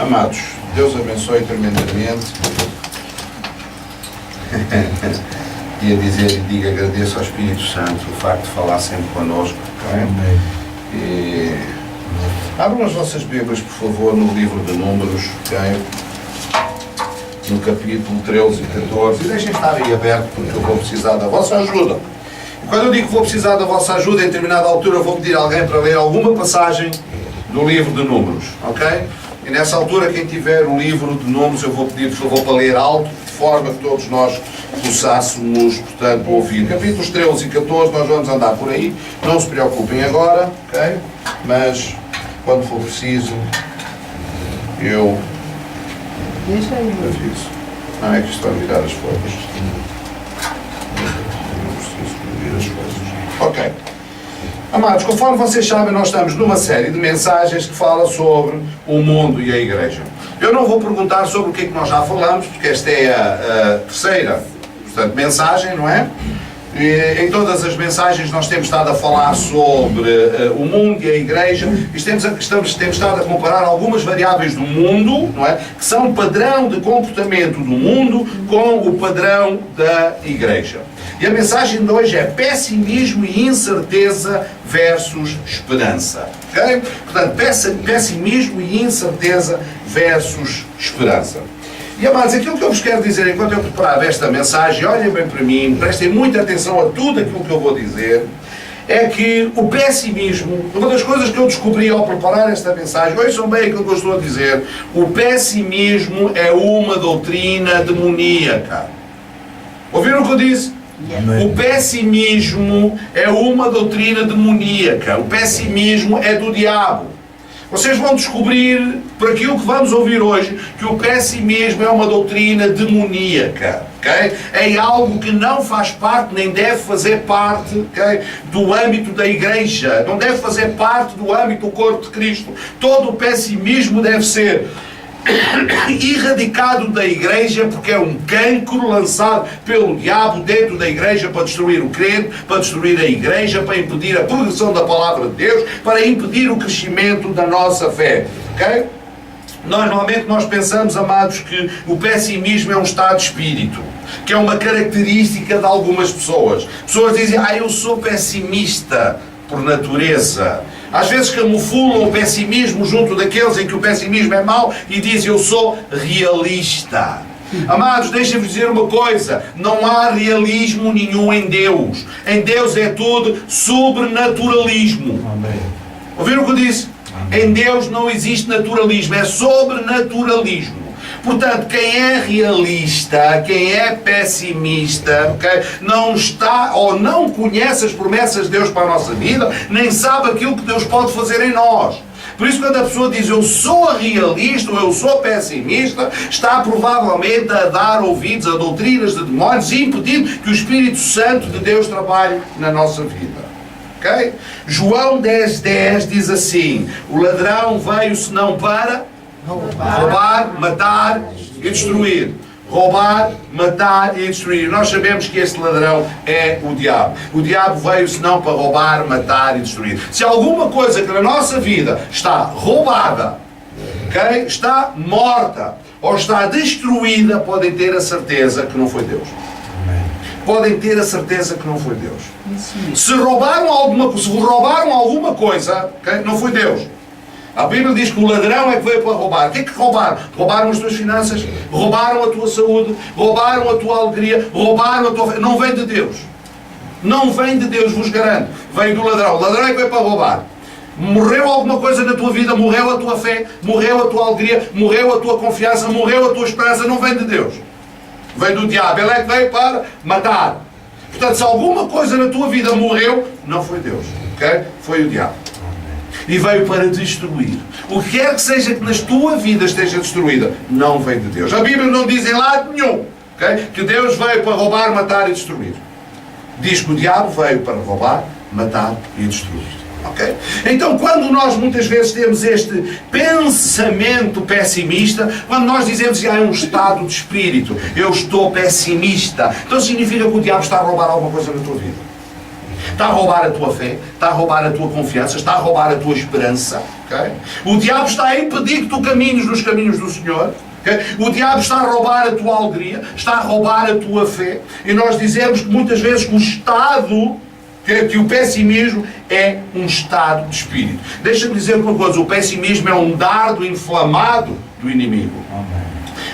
Amados, Deus abençoe tremendamente. E a dizer e diga, agradeço ao Espírito Santo o facto de falar sempre connosco. Okay? E abram as vossas Bíblias, por favor, no livro de Números, okay? No capítulo 13 e 14. E deixem estar aí aberto, porque eu vou precisar da vossa ajuda. E quando eu digo que vou precisar da vossa ajuda, em determinada altura eu vou pedir a alguém para ler alguma passagem do livro de Números. Ok? E nessa altura, quem tiver o livro de Números, eu vou pedir, por favor, para ler alto, de forma que todos nós possássemos, portanto, ouvir. Capítulos 13 e 14, nós vamos andar por aí. Não se preocupem agora, ok? Mas, quando for preciso, eu aviso. Não é que isto vai virar as folhas. Não preciso virar as folhas. Ok. Amados, conforme vocês sabem, nós estamos numa série de mensagens que fala sobre o mundo e a Igreja. Eu não vou perguntar sobre o que é que nós já falamos, porque esta é a terceira, portanto, mensagem, não é? E em todas as mensagens nós temos estado a falar sobre o mundo e a Igreja, e temos estado a comparar algumas variáveis do mundo, não é? Que são o padrão de comportamento do mundo com o padrão da Igreja. E a mensagem de hoje é pessimismo e incerteza versus esperança. Okay? Portanto, pessimismo e incerteza versus esperança. E, amados, aquilo que eu vos quero dizer enquanto eu preparava esta mensagem, olhem bem para mim, prestem muita atenção a tudo aquilo que eu vou dizer, é que o pessimismo, uma das coisas que eu descobri ao preparar esta mensagem, ouçam bem aquilo que eu estou a dizer, o pessimismo é uma doutrina demoníaca. Ouviram o que eu disse? O pessimismo é uma doutrina demoníaca. O pessimismo é do diabo. Vocês vão descobrir, por aquilo que vamos ouvir hoje, que o pessimismo é uma doutrina demoníaca. Okay? É algo que não faz parte, nem deve fazer parte, okay, do âmbito da Igreja. Não deve fazer parte do âmbito do corpo de Cristo. Todo o pessimismo deve ser erradicado da Igreja, porque é um cancro lançado pelo diabo dentro da Igreja para destruir o crente, para destruir a Igreja, para impedir a progressão da palavra de Deus, para impedir o crescimento da nossa fé. Ok? Normalmente nós pensamos, amados, que o pessimismo é um estado de espírito, que é uma característica de algumas pessoas. Pessoas dizem, eu sou pessimista por natureza. Às vezes camuflam o pessimismo junto daqueles em que o pessimismo é mau e dizem, eu sou realista. Amados, deixem-vos dizer uma coisa, não há realismo nenhum em Deus. Em Deus é tudo sobrenaturalismo. Amém. Ouviram o que eu disse? Amém. Em Deus não existe naturalismo, é sobrenaturalismo. Portanto, quem é realista, quem é pessimista, okay, não está ou não conhece as promessas de Deus para a nossa vida, nem sabe aquilo que Deus pode fazer em nós. Por isso, quando a pessoa diz eu sou realista ou eu sou pessimista, está provavelmente a dar ouvidos a doutrinas de demónios e impedindo que o Espírito Santo de Deus trabalhe na nossa vida. Okay? João 10:10 diz assim, o ladrão veio senão para roubar, matar e destruir. Roubar, matar e destruir. Nós sabemos que este ladrão é o diabo. O diabo veio senão para roubar, matar e destruir. Se alguma coisa que na nossa vida está roubada, okay, está morta ou está destruída, podem ter a certeza que não foi Deus. Podem ter a certeza que não foi Deus. Se roubaram alguma coisa, okay, não foi Deus. A Bíblia diz que o ladrão é que veio para roubar. O que é que roubaram? Roubaram as tuas finanças, roubaram a tua saúde, roubaram a tua alegria, roubaram a tua fé. Não vem de Deus. Não vem de Deus, vos garanto. Vem do ladrão. O ladrão é que veio para roubar. Morreu alguma coisa na tua vida, morreu a tua fé, morreu a tua alegria, morreu a tua confiança, morreu a tua esperança. Não vem de Deus. Vem do diabo. Ele é que veio para matar. Portanto, se alguma coisa na tua vida morreu, não foi Deus. Okay? Foi o diabo. E veio para destruir. O que quer que seja que na tua vida esteja destruída, não vem de Deus. A Bíblia não diz em lado nenhum, okay, que Deus veio para roubar, matar e destruir. Diz que o diabo veio para roubar, matar e destruir. Okay? Então, quando nós muitas vezes temos este pensamento pessimista, quando nós dizemos que há um estado de espírito, eu estou pessimista, então significa que o diabo está a roubar alguma coisa na tua vida. Está a roubar a tua fé, está a roubar a tua confiança, está a roubar a tua esperança. Okay? O diabo está a impedir que tu caminhes nos caminhos do Senhor. Okay? O diabo está a roubar a tua alegria, está a roubar a tua fé. E nós dizemos que muitas vezes o estado, que o pessimismo é um estado de espírito. Deixa-me dizer uma coisa, o pessimismo é um dardo inflamado do inimigo.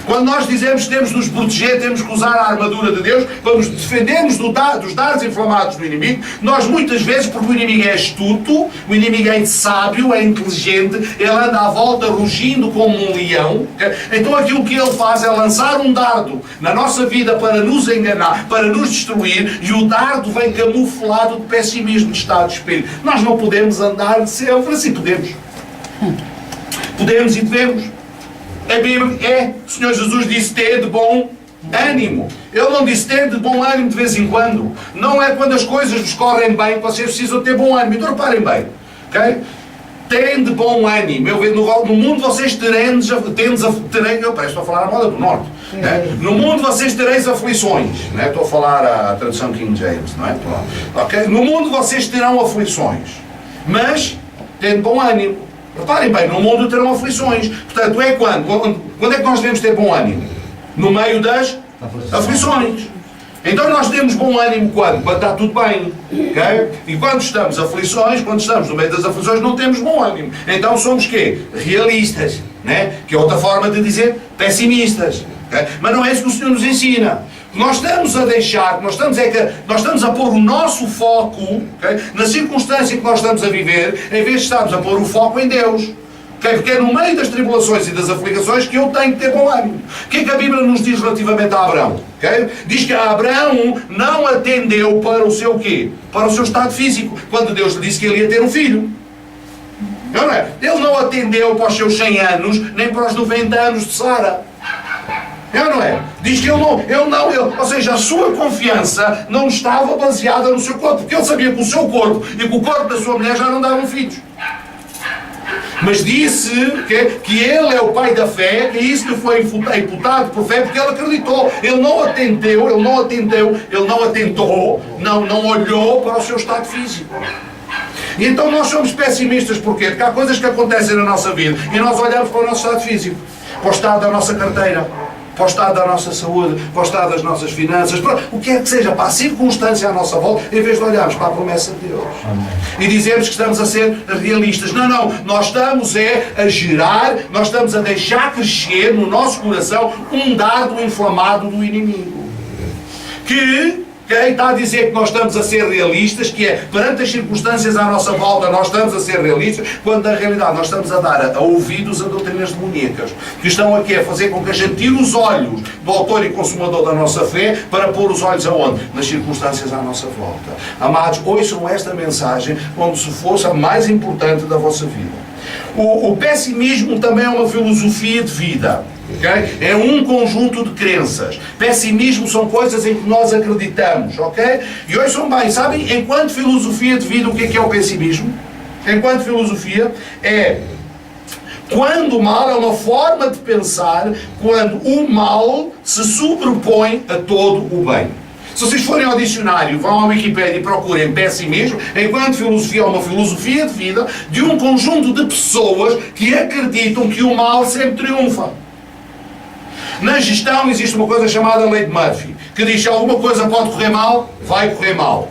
Quando nós dizemos que temos de nos proteger, temos que usar a armadura de Deus para nos defendermos dos dardos inflamados do inimigo, nós muitas vezes, porque o inimigo é astuto, o inimigo é sábio, é inteligente, ele anda à volta rugindo como um leão, então aquilo que ele faz é lançar um dardo na nossa vida para nos enganar, para nos destruir, e o dardo vem camuflado de pessimismo, de estado de espírito. Nós não podemos andar sempre assim, podemos. Podemos e devemos. A Bíblia o Senhor Jesus disse ter de bom ânimo. Ele não disse ter de bom ânimo de vez em quando. Não é quando as coisas vos correm bem que vocês precisam ter bom ânimo. Então reparem bem. Okay? Tem de bom ânimo. No mundo vocês tereis, eu estou a falar a moda do norte. Né? No mundo vocês tereis aflições. Né? Estou a falar a tradução King James. Não é? Okay? No mundo vocês terão aflições. Mas tem de bom ânimo. Reparem bem, no mundo terão aflições. Portanto, é quando? Quando é que nós devemos ter bom ânimo? No meio das aflições. Então nós temos bom ânimo quando? Quando está tudo bem. Okay? E quando estamos aflições, quando estamos no meio das aflições, não temos bom ânimo. Então somos quê? Realistas. Né? Que é outra forma de dizer pessimistas. Okay? Mas não é isso que o Senhor nos ensina. Nós estamos a deixar, nós estamos a pôr o nosso foco, okay, na circunstância que nós estamos a viver, em vez de estarmos a pôr o foco em Deus. Okay? Porque é no meio das tribulações e das aflições que eu tenho que ter bom ânimo. O que é que a Bíblia nos diz relativamente a Abraão? Okay? Diz que Abraão não atendeu para o seu quê? Para o seu estado físico, quando Deus lhe disse que ele ia ter um filho. Não é? Ele não atendeu para os seus 100 anos, nem para os 90 anos de Sara. Não é? Diz que ou seja, a sua confiança não estava baseada no seu corpo, porque ele sabia que o seu corpo e que o corpo da sua mulher já não davam filhos. Mas disse que ele é o pai da fé, que isso lhe foi imputado por fé, porque ele acreditou. Ele não olhou para o seu estado físico. E então nós somos pessimistas, porquê? Porque há coisas que acontecem na nossa vida e nós olhamos para o nosso estado físico, para o estado da nossa carteira, para o estado da nossa saúde, para o estado das nossas finanças, para o que é que seja, para a circunstância à nossa volta, em vez de olharmos para a promessa de Deus. Amém. E dizermos que estamos a ser realistas. Não, nós estamos a gerar, nós estamos a deixar crescer no nosso coração um dardo inflamado do inimigo. Que quem está a dizer que nós estamos a ser realistas, que é perante as circunstâncias à nossa volta nós estamos a ser realistas, quando na realidade nós estamos a dar a ouvidos a doutrinas demoníacas, que estão aqui a fazer com que a gente tire os olhos do autor e consumador da nossa fé para pôr os olhos aonde? Nas circunstâncias à nossa volta. Amados, ouçam esta mensagem como se fosse a mais importante da vossa vida. O pessimismo também é uma filosofia de vida. Okay? É um conjunto de crenças. Pessimismo são coisas em que nós acreditamos, ok? E hoje são bem, sabem, enquanto filosofia de vida, o que é o pessimismo? Enquanto filosofia é quando o mal é uma forma de pensar, quando o mal se sobrepõe a todo o bem. Se vocês forem ao dicionário, vão à Wikipédia e procurem pessimismo, enquanto filosofia é uma filosofia de vida de um conjunto de pessoas que acreditam que o mal sempre triunfa. Na gestão existe uma coisa chamada lei de Murphy, que diz que se alguma coisa pode correr mal, vai correr mal.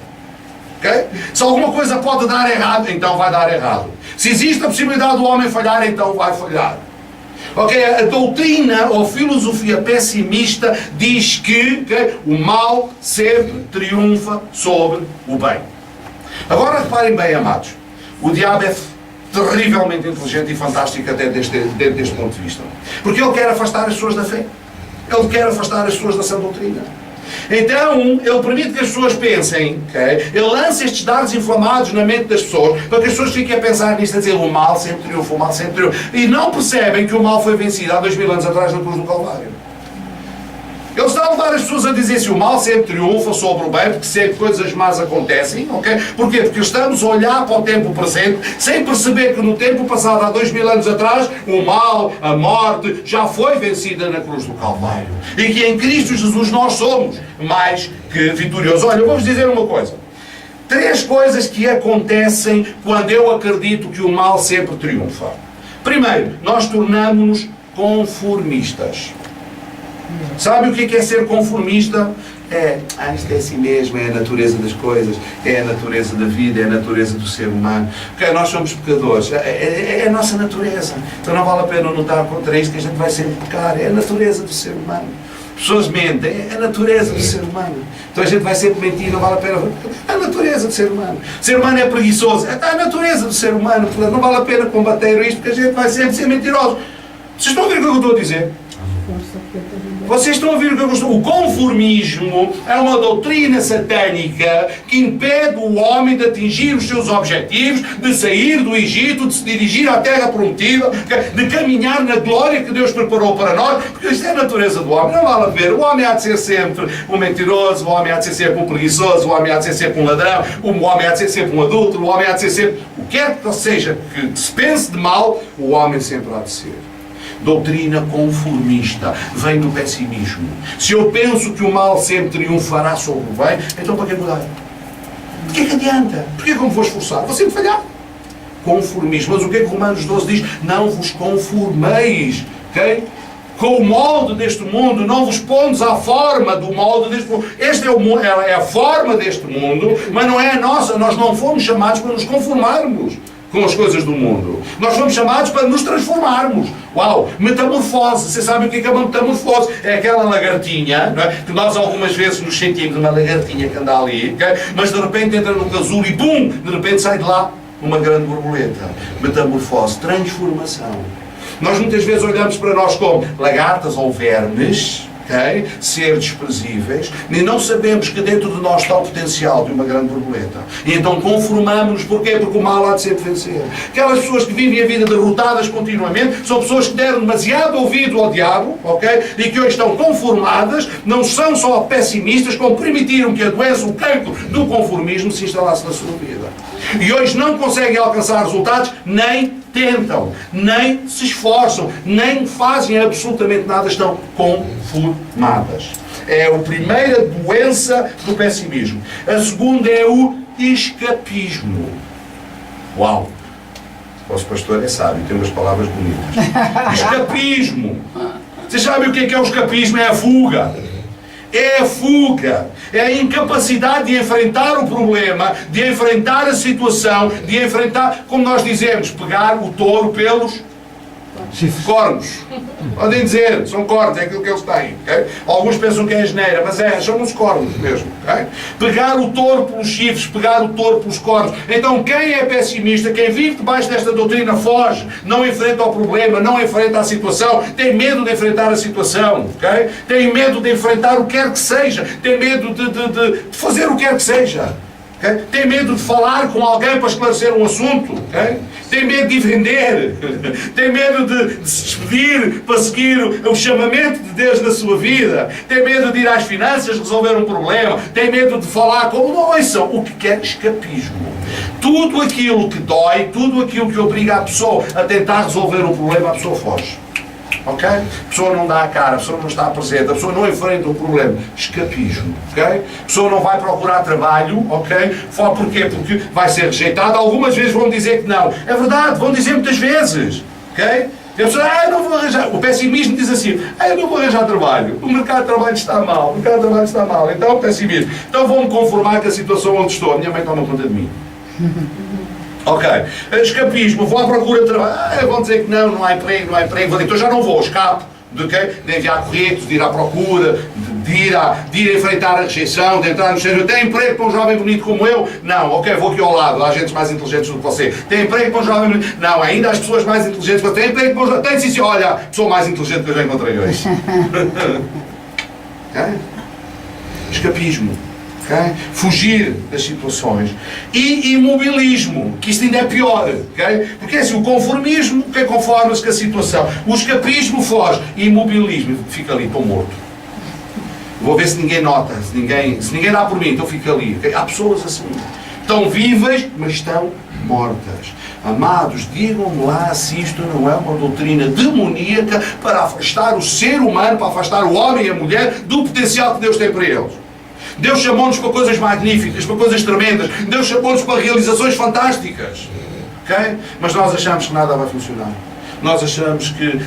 Okay? Se alguma coisa pode dar errado, então vai dar errado. Se existe a possibilidade do homem falhar, então vai falhar. Okay? A doutrina ou filosofia pessimista diz que o mal sempre triunfa sobre o bem. Agora reparem bem, amados, o diabo é terrivelmente inteligente e fantástico até deste ponto de vista. Porque ele quer afastar as pessoas da fé. Ele quer afastar as pessoas da sã doutrina. Então, ele permite que as pessoas pensem, okay? Ele lança estes dardos inflamados na mente das pessoas, para que as pessoas fiquem a pensar nisto, a dizer o mal sempre triunfa, o mal sempre triunfa. E não percebem que o mal foi vencido há 2000 anos atrás na cruz do Calvário. Ele está a levar as pessoas a dizer se o mal sempre triunfa sobre o bem, porque sempre coisas más acontecem, ok? Porquê? Porque estamos a olhar para o tempo presente, sem perceber que no tempo passado, há 2000 anos atrás, o mal, a morte, já foi vencida na cruz do Calvário. E que em Cristo Jesus nós somos mais que vitoriosos. Olha, eu vou-vos dizer uma coisa. 3 coisas que acontecem quando eu acredito que o mal sempre triunfa. Primeiro, nós tornamos-nos conformistas. Sabe o que é ser conformista? Isto é assim mesmo, é a natureza das coisas, é a natureza da vida, é a natureza do ser humano. Porque nós somos pecadores, é a nossa natureza. Então não vale a pena lutar contra isto, que a gente vai sempre pecar, é a natureza do ser humano. Pessoas mentem, é a natureza do ser humano. Então a gente vai sempre mentir, não vale a pena. É a natureza do ser humano. O ser humano é preguiçoso, é a natureza do ser humano. Portanto, não vale a pena combater isto, porque a gente vai sempre ser mentiroso. Vocês estão a ouvir o que eu estou a dizer? Vocês estão a ouvir o que eu estou a dizer? O conformismo é uma doutrina satânica que impede o homem de atingir os seus objetivos, de sair do Egito, de se dirigir à terra prometida, de caminhar na glória que Deus preparou para nós, porque isto é a natureza do homem. Não vale a ver. O homem há de ser sempre um mentiroso, o homem há de ser sempre um preguiçoso, o homem há de ser sempre um ladrão, o homem há de ser sempre um adúltero, o homem há de ser sempre... O que é que seja que se pense de mal, o homem sempre há de ser. Doutrina conformista vem do pessimismo. Se eu penso que o mal sempre triunfará sobre o bem, então para que mudar? De que é que adianta? Porquê que eu me vou esforçar? Vou sempre falhar. Conformismo. Mas o que é que Romanos 12 diz? Não vos conformeis, ok? Com o molde deste mundo, não vos pondes à forma do molde deste mundo. Este é o mundo, é a forma deste mundo, mas não é a nossa. Nós não fomos chamados para nos conformarmos com as coisas do mundo. Nós fomos chamados para nos transformarmos. Uau! Metamorfose. Você sabe o que é uma metamorfose? É aquela lagartinha, não é? Que nós algumas vezes nos sentimos uma lagartinha que anda ali, okay? Mas de repente entra no casulo e bum! De repente sai de lá uma grande borboleta. Metamorfose. Transformação. Nós muitas vezes olhamos para nós como lagartas ou vermes, okay? Ser desprezíveis, e não sabemos que dentro de nós está o potencial de uma grande borboleta. E então conformamos-nos. Porquê? Porque o mal há de sempre vencer. Aquelas pessoas que vivem a vida derrotadas continuamente são pessoas que deram demasiado ouvido ao diabo, ok? E que hoje estão conformadas, não são só pessimistas, como permitiram que a doença, o cancro do conformismo se instalasse na sua vida. E hoje não conseguem alcançar resultados, nem tentam, nem se esforçam, nem fazem absolutamente nada, estão conformadas. É a primeira doença do pessimismo. A segunda é o escapismo. Uau! O vosso pastor é sábio, tem umas palavras bonitas. Escapismo. Vocês sabem o que é o escapismo? É a fuga. É a fuga, é a incapacidade de enfrentar o problema, de enfrentar a situação, de enfrentar, como nós dizemos, pegar o touro pelos cornos. Podem dizer, são cornos, é aquilo que eles têm. Okay? Alguns pensam que é asneira, mas são uns cornos mesmo. Okay? Pegar o touro pelos chifres, pegar o touro pelos cornos. Então quem é pessimista, quem vive debaixo desta doutrina, foge, não enfrenta o problema, não enfrenta a situação, tem medo de enfrentar a situação, okay? Tem medo de enfrentar o que quer que seja, tem medo de fazer o que quer que seja. Okay? Tem medo de falar com alguém para esclarecer um assunto, okay? Tem medo de vender, tem medo de se despedir para seguir o chamamento de Deus na sua vida, tem medo de ir às finanças resolver um problema, tem medo de falar como não ouçam, o que é escapismo. Tudo aquilo que dói, tudo aquilo que obriga a pessoa a tentar resolver um problema, a pessoa foge. Ok? A pessoa não dá a cara, a pessoa não está presente, a pessoa não enfrenta o problema. Escapismo. Ok? A pessoa não vai procurar trabalho, ok? Porquê? Porque vai ser rejeitada. Algumas vezes vão dizer que não. É verdade, vão dizer muitas vezes. Ok? E a pessoa, não vou arranjar. O pessimismo diz assim, eu não vou arranjar trabalho. O mercado de trabalho está mal. O mercado de trabalho está mal. Então, o pessimismo. Então vou-me conformar com a situação onde estou. A minha mãe toma conta de mim. Ok, escapismo, vou à procura de trabalho, vão dizer que não há emprego, não há emprego, então já não vou, escapo de enviar currículos, de ir à procura, de ir enfrentar a rejeição, de entrar no centro. Tem emprego para um jovem bonito como eu? Não, ok, vou aqui ao lado, há gente mais inteligentes do que você. Tem emprego para um jovem bonito? Não, ainda há as pessoas mais inteligentes que você. Tem emprego para um jovem... Tem sim, olha, a pessoa mais inteligente que eu já encontrei hoje. Escapismo. Okay? Fugir das situações. E imobilismo, que isto ainda é pior. Okay? Porque é assim, o conformismo conforma-se com a situação. O escapismo foge. E imobilismo, fica ali, estou morto. Vou ver se ninguém nota, se ninguém dá por mim, então fica ali. Okay? Há pessoas assim. Estão vivas, mas estão mortas. Amados, digam-me lá se isto não é uma doutrina demoníaca para afastar o ser humano, para afastar o homem e a mulher do potencial que Deus tem para eles. Deus chamou-nos para coisas magníficas, para coisas tremendas. Deus chamou-nos para realizações fantásticas. Okay? Mas nós achamos que nada vai funcionar. Nós achamos que,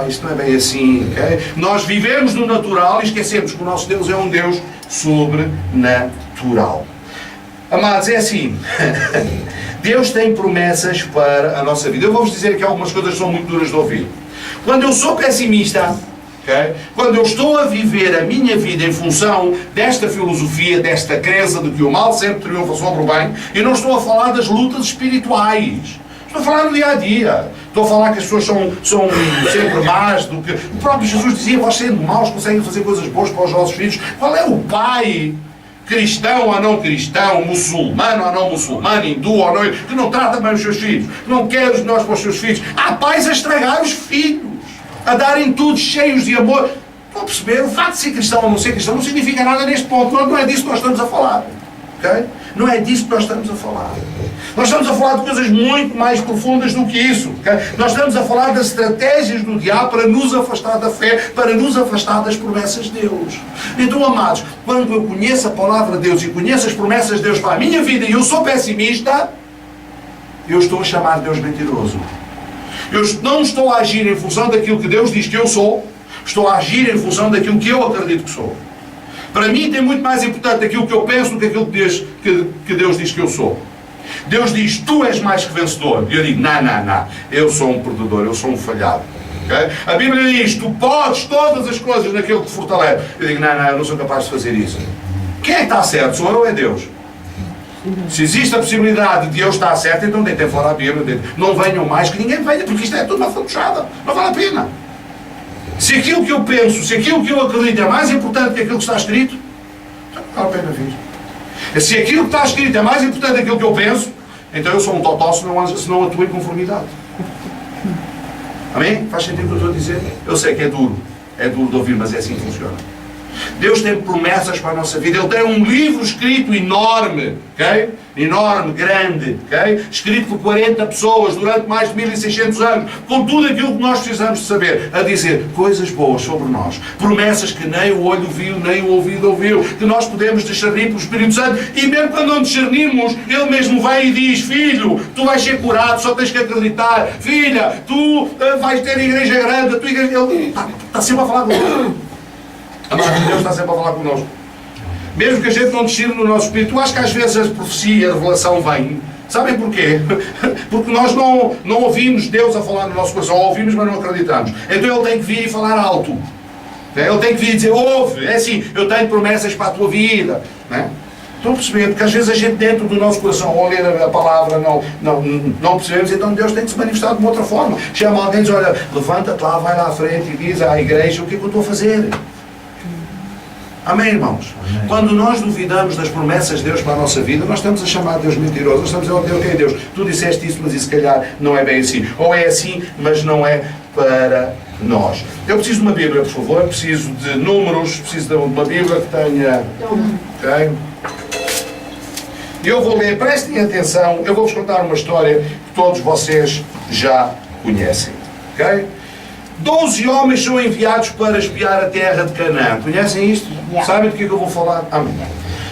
isto não é bem assim. Okay? Nós vivemos no natural e esquecemos que o nosso Deus é um Deus sobrenatural. Amados, é assim. Deus tem promessas para a nossa vida. Eu vou-vos dizer que algumas coisas são muito duras de ouvir. Quando eu sou pessimista, okay, quando eu estou a viver a minha vida em função desta filosofia, desta crença de que o mal sempre triunfa sobre o bem, eu não estou a falar das lutas espirituais. Estou a falar no dia a dia. Estou a falar que as pessoas são sempre más do que... O próprio Jesus dizia, vós sendo maus conseguem fazer coisas boas para os vossos filhos. Qual é o pai, cristão ou não cristão, muçulmano ou não muçulmano, hindu ou não, que não trata bem os seus filhos, que não quer os melhores para os seus filhos? Há pais a estragar os filhos, a darem tudo cheios de amor. Estão a perceber? O facto de ser cristão ou não ser cristão não significa nada neste ponto. Não é disso que nós estamos a falar. Okay? Não é disso que nós estamos a falar. Nós estamos a falar de coisas muito mais profundas do que isso. Okay? Nós estamos a falar das estratégias do diabo para nos afastar da fé, para nos afastar das promessas de Deus. Então, amados, quando eu conheço a palavra de Deus e conheço as promessas de Deus para a minha vida e eu sou pessimista, eu estou a chamar Deus mentiroso. Eu não estou a agir em função daquilo que Deus diz que eu sou, estou a agir em função daquilo que eu acredito que sou. Para mim tem muito mais importante aquilo que eu penso do que aquilo que Deus diz que eu sou. Deus diz, tu és mais que vencedor. E eu digo, não, eu sou um perdedor, eu sou um falhado. Okay? A Bíblia diz, tu podes todas as coisas naquilo que te fortalece. Eu digo, não, eu não sou capaz de fazer isso. Quem é que está certo? Sou eu ou é Deus? Se existe a possibilidade de eu estar certo, então deitem fora a Bíblia. Não venham mais, que ninguém venha, porque isto é tudo uma fantochada. Não vale a pena. Se aquilo que eu penso, se aquilo que eu acredito é mais importante que aquilo que está escrito, então não vale a pena vir. Se aquilo que está escrito é mais importante que aquilo que eu penso, então eu sou um totó se não atuo em conformidade. Amém? Faz sentido o que eu estou a dizer? Eu sei que é duro de ouvir, mas é assim que funciona. Deus tem promessas para a nossa vida. Ele tem um livro escrito enorme, ok? Enorme, grande, ok? Escrito por 40 pessoas durante mais de 1600 anos, com tudo aquilo que nós precisamos de saber, a dizer coisas boas sobre nós, promessas que nem o olho viu, nem o ouvido ouviu, que nós podemos discernir pelo Espírito Santo, e mesmo quando não discernimos, Ele mesmo vem e diz, filho, tu vais ser curado, só tens que acreditar, filha, tu vais ter igreja grande, a tua igreja... Ele está sempre a falar connosco. Amado, Deus está sempre a falar connosco. Mesmo que a gente não discirne no nosso espírito, eu acho que às vezes a profecia, a revelação vem. Sabem porquê? Porque nós não ouvimos Deus a falar no nosso coração, ouvimos, mas não acreditamos. Então Ele tem que vir e falar alto. Ele tem que vir e dizer, ouve, é assim, eu tenho promessas para a tua vida. Estão a perceber? Porque às vezes a gente dentro do nosso coração, ao ler a palavra, não percebemos, então Deus tem que se manifestar de uma outra forma. Chama alguém e diz, olha, levanta-te lá, vai lá à frente e diz à igreja o que é que eu estou a fazer. Amém, irmãos? Amém. Quando nós duvidamos das promessas de Deus para a nossa vida, nós estamos a chamar Deus mentiroso. Nós estamos a dizer, ok, Deus, tu disseste isso, mas isso se calhar não é bem assim. Ou é assim, mas não é para nós. Eu preciso de uma Bíblia, por favor. Preciso de números, preciso de uma Bíblia que tenha... Ok? Eu vou ler, prestem atenção, eu vou-vos contar uma história que todos vocês já conhecem. Ok? 12 homens são enviados para espiar a terra de Canaã. Conhecem isto? Sabem do que eu vou falar? Amém.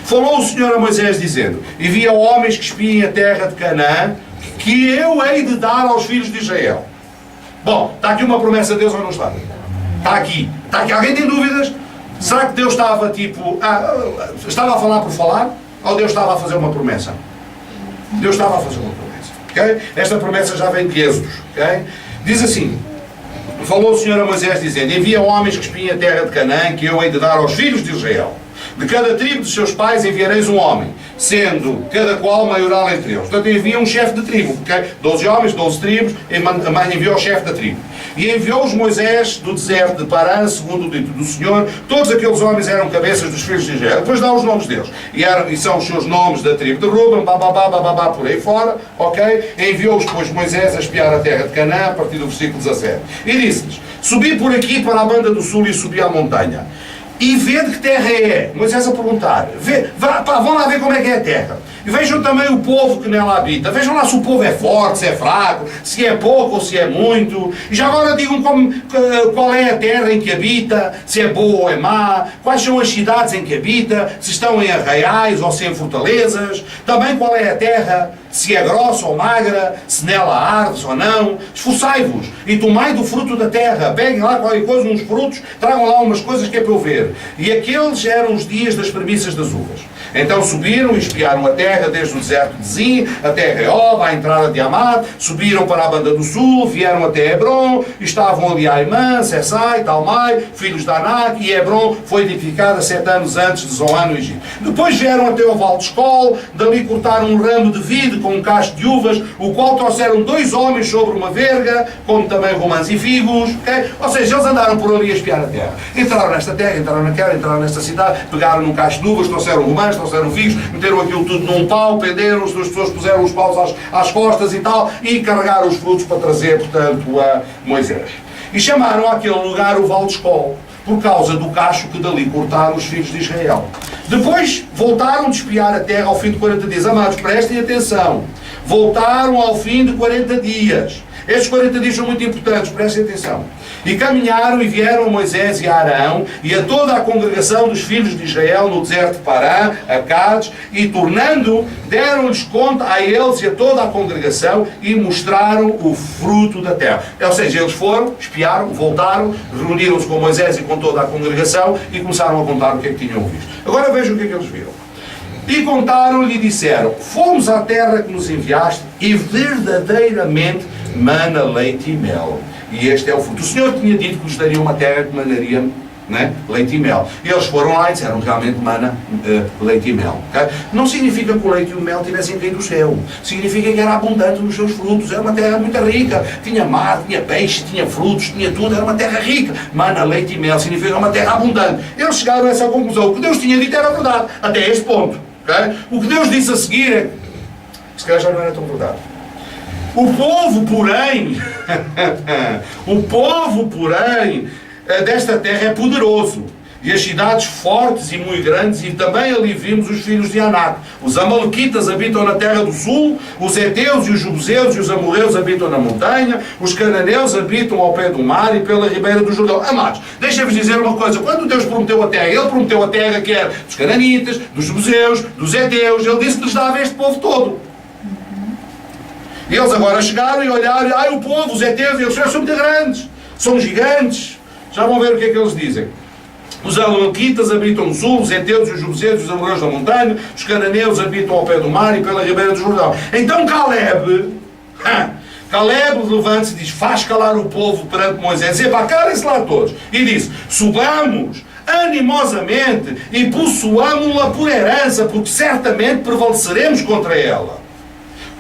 Falou o Senhor a Moisés dizendo, envia homens que espiem a terra de Canaã, que eu hei de dar aos filhos de Israel. Bom, está aqui uma promessa de Deus ou não está? Está aqui. Está aqui. Alguém tem dúvidas? Será que Deus estava estava a falar por falar? Ou Deus estava a fazer uma promessa? Deus estava a fazer uma promessa. Okay? Esta promessa já vem de Êxodos. Okay? Diz assim, falou o Senhor a Moisés dizendo, envia homens que espiem a terra de Canaã, que eu hei de dar aos filhos de Israel. De cada tribo de seus pais enviareis um homem, sendo cada qual maioral entre eles. Portanto, envia um chefe de tribo. Okay? 12 homens, 12 tribos, a mãe enviou o chefe da tribo. E enviou-os Moisés do deserto de Parã, segundo o dito do Senhor. Todos aqueles homens eram cabeças dos filhos de Israel. Depois dá os nomes deles. E são os seus nomes da tribo de Ruben, bababá, por aí fora. Ok? Enviou-os, pois, Moisés a espiar a terra de Canaã, a partir do versículo 17. E disse-lhes, subi por aqui para a banda do sul e subi à montanha. e vê de que terra é. Moisés a perguntar, vão lá ver como é que é a terra. E vejam também o povo que nela habita. Vejam lá se o povo é forte, se é fraco, se é pouco ou se é muito. E já agora digam qual é a terra em que habita, se é boa ou é má, quais são as cidades em que habita, se estão em arraiais ou se em fortalezas. Também qual é a terra, se é grossa ou magra, se nela há árvores ou não. Esforçai-vos e tomai do fruto da terra. Peguem lá qualquer coisa, uns frutos, tragam lá umas coisas que é para eu ver. E aqueles eram os dias das premissas das uvas. Então subiram e espiaram a terra desde o deserto de Zin até Reob, à entrada de Amad, subiram para a banda do sul, vieram até Hebron, estavam ali Aimã, Sessai, Talmai, filhos de Anak, e Hebron foi edificada 7 anos antes de Zoan no Egito. Depois vieram até o Val de Escol, dali cortaram um ramo de vide com um cacho de uvas, o qual trouxeram 2 homens sobre uma verga, como também romãs e figos, okay? Ou seja, eles andaram por ali a espiar a terra. Entraram nesta terra, entraram naquela, entraram nesta cidade, pegaram num cacho de uvas, trouxeram romãs, trouxeram figos, meteram aquilo tudo num pau, penderam-os, 2 pessoas puseram os paus às costas e tal, e carregaram os frutos para trazer, portanto, a Moisés. E chamaram àquele lugar o Val de Escol, por causa do cacho que dali cortaram os filhos de Israel. Depois voltaram de espiar a terra ao fim de 40 dias. Amados, prestem atenção. Voltaram ao fim de 40 dias. Estes 40 dias são muito importantes, prestem atenção. E caminharam e vieram a Moisés e a Arão e a toda a congregação dos filhos de Israel no deserto de Parã, a Cádiz, e tornando, deram-lhes conta a eles e a toda a congregação e mostraram o fruto da terra. Ou seja, eles foram, espiaram, voltaram, reuniram-se com Moisés e com toda a congregação e começaram a contar o que é que tinham visto. Agora vejam o que é que eles viram. E contaram-lhe e disseram: fomos à terra que nos enviaste e verdadeiramente mana leite e mel. E este é o fruto. O Senhor tinha dito que nos daria uma terra que manaria, né, leite e mel. E eles foram lá e disseram: realmente mana leite e mel. Okay? Não significa que o leite e o mel tivessem caído do céu. Significa que era abundante nos seus frutos. Era uma terra muito rica. Tinha mar, tinha peixe, tinha frutos, tinha tudo. Era uma terra rica. Mana leite e mel significa uma terra abundante. Eles chegaram a essa conclusão. O que Deus tinha dito era verdade. Até este ponto. Okay? O que Deus disse a seguir é: se calhar já não era tão verdade. O povo, porém, desta terra é poderoso, e as cidades fortes e muito grandes, e também ali vimos os filhos de Anak. Os amalequitas habitam na terra do sul, os heteus e os jebuseus e os amorreus habitam na montanha, os cananeus habitam ao pé do mar e pela ribeira do Jordão. Amados, deixem-vos dizer uma coisa: quando Deus prometeu a terra, Ele prometeu a terra que era dos cananitas, dos jebuseus, dos heteus. Ele disse que lhes dava este povo todo. E eles agora chegaram e olharam: o povo, os heteus, eles são muito grandes, são gigantes. Já vão ver o que é que eles dizem. Os amalequitas habitam no sul, os heteus e os jebuseus e os amorreus da montanha, os cananeus habitam ao pé do mar e pela ribeira do Jordão. Então Caleb levanta-se e diz: faz calar o povo perante Moisés. E pá, calem-se lá todos. E disse: subamos animosamente e possuamo-la por herança, porque certamente prevaleceremos contra ela.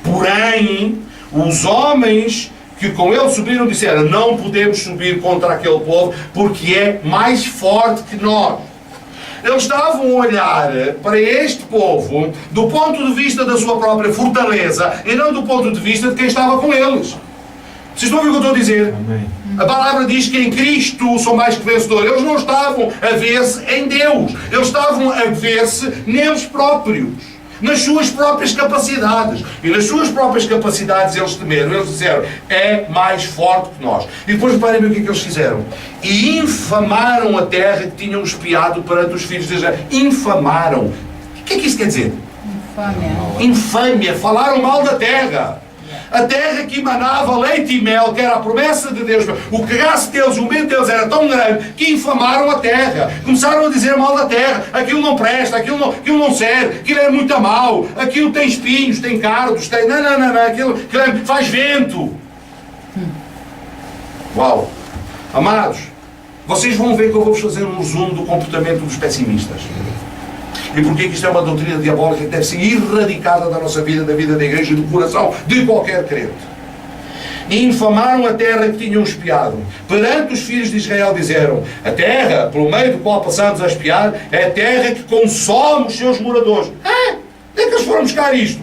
Porém, os homens que com ele subiram disseram: não podemos subir contra aquele povo, porque é mais forte que nós. Eles estavam a olhar para este povo do ponto de vista da sua própria fortaleza e não do ponto de vista de quem estava com eles. Vocês estão a ouvir o que eu estou a dizer? Amém. A palavra diz que em Cristo são mais que vencedores. Eles não estavam a ver-se em Deus. Eles estavam a ver-se neles próprios, nas suas próprias capacidades. E nas suas próprias capacidades eles temeram. Eles disseram: é mais forte que nós. E depois reparem bem o que é que eles fizeram. E infamaram a terra que tinham espiado perante os filhos de Israel. Infamaram. O que é que isso quer dizer? Infâmia. Falaram mal da terra. A terra que emanava leite e mel, que era a promessa de Deus. O cagaço deles, o medo deles era tão grande que infamaram a terra. Começaram a dizer mal da terra: aquilo não presta, aquilo não serve, aquilo é muito mal, aquilo tem espinhos, tem cardos, tem... Não, aquilo faz vento. Uau! Amados, vocês vão ver que eu vou-vos fazer um resumo do comportamento dos pessimistas. E porque isto é uma doutrina diabólica que deve ser erradicada da nossa vida, da vida da igreja e do coração de qualquer crente. E infamaram a terra que tinham espiado. Perante os filhos de Israel disseram: a terra, pelo meio do qual passamos a espiar, é a terra que consome os seus moradores. Onde é que eles foram buscar isto?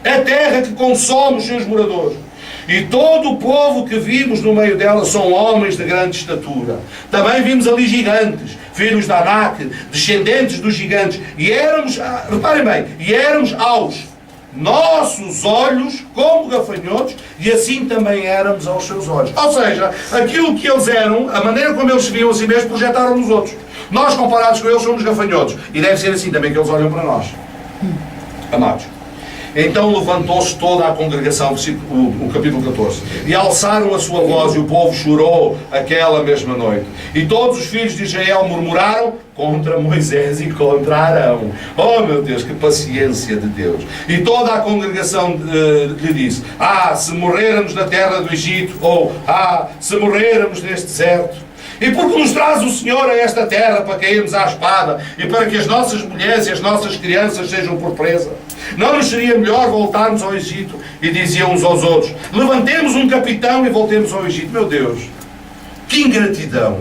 É a terra que consome os seus moradores. E todo o povo que vimos no meio dela são homens de grande estatura. Também vimos ali gigantes, filhos de Anak, descendentes dos gigantes. E éramos, reparem bem, e éramos aos nossos olhos como gafanhotos, e assim também éramos aos seus olhos. Ou seja, aquilo que eles eram, a maneira como eles se viam a si mesmos, projetaram nos outros. Nós, comparados com eles, somos gafanhotos. E deve ser assim também que eles olham para nós. Amados. Então levantou-se toda a congregação, o capítulo 14, e alçaram a sua voz, e o povo chorou aquela mesma noite. E todos os filhos de Israel murmuraram contra Moisés e contra Arão. Oh meu Deus, que paciência de Deus! E toda a congregação lhe disse: se morrermos na terra do Egito, ou se morrermos neste deserto. E porque nos traz o Senhor a esta terra para cairmos à espada e para que as nossas mulheres e as nossas crianças sejam por presa? Não nos seria melhor voltarmos ao Egito? E diziam uns aos outros: levantemos um capitão e voltemos ao Egito. Meu Deus, que ingratidão!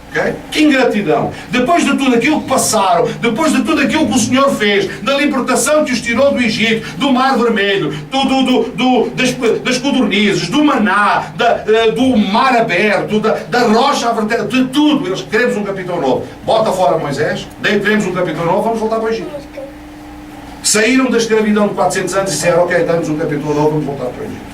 Okay? Que ingratidão! Depois de tudo aquilo que passaram, depois de tudo aquilo que o Senhor fez, da libertação que os tirou do Egito, do Mar Vermelho, das codornizes, do maná, do mar aberto, da rocha aberta, de tudo, eles queremos um capitão novo. Bota fora Moisés, daí queremos um capitão novo, vamos voltar para o Egito. Saíram da escravidão de 400 anos e disseram: ok, damos um capitão novo, vamos voltar para o Egito.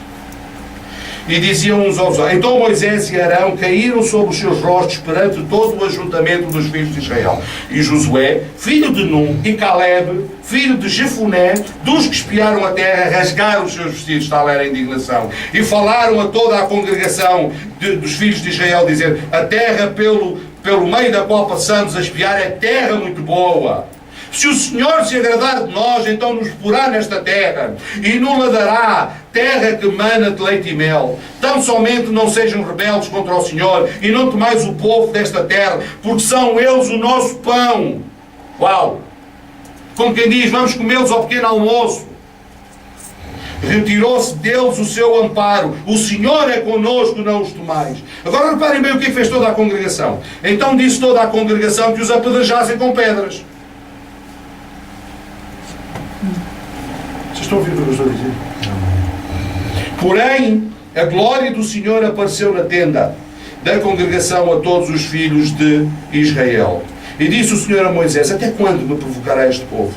E diziam uns aos outros. Então Moisés e Arão caíram sobre os seus rostos perante todo o ajuntamento dos filhos de Israel. E Josué, filho de Num, e Caleb, filho de Jefuné, dos que espiaram a terra, rasgaram os seus vestidos, tal era a indignação, e falaram a toda a congregação dos filhos de Israel, dizendo: a terra pelo meio da qual passamos a espiar é terra muito boa. Se o Senhor se agradar de nós, então nos porá nesta terra e nos dará terra que mana de leite e mel. Tão somente não sejam rebeldes contra o Senhor e não temais o povo desta terra, porque são eles o nosso pão. Uau! Como quem diz, vamos comê-los ao pequeno almoço. Retirou-se deles o seu amparo. O Senhor é connosco, não os temais. Agora reparem bem o que fez toda a congregação. Então disse toda a congregação que os apedrejassem com pedras. Vocês estão a ouvir o que eu estou a dizer? Porém, a glória do Senhor apareceu na tenda da congregação a todos os filhos de Israel. E disse o Senhor a Moisés: até quando me provocará este povo?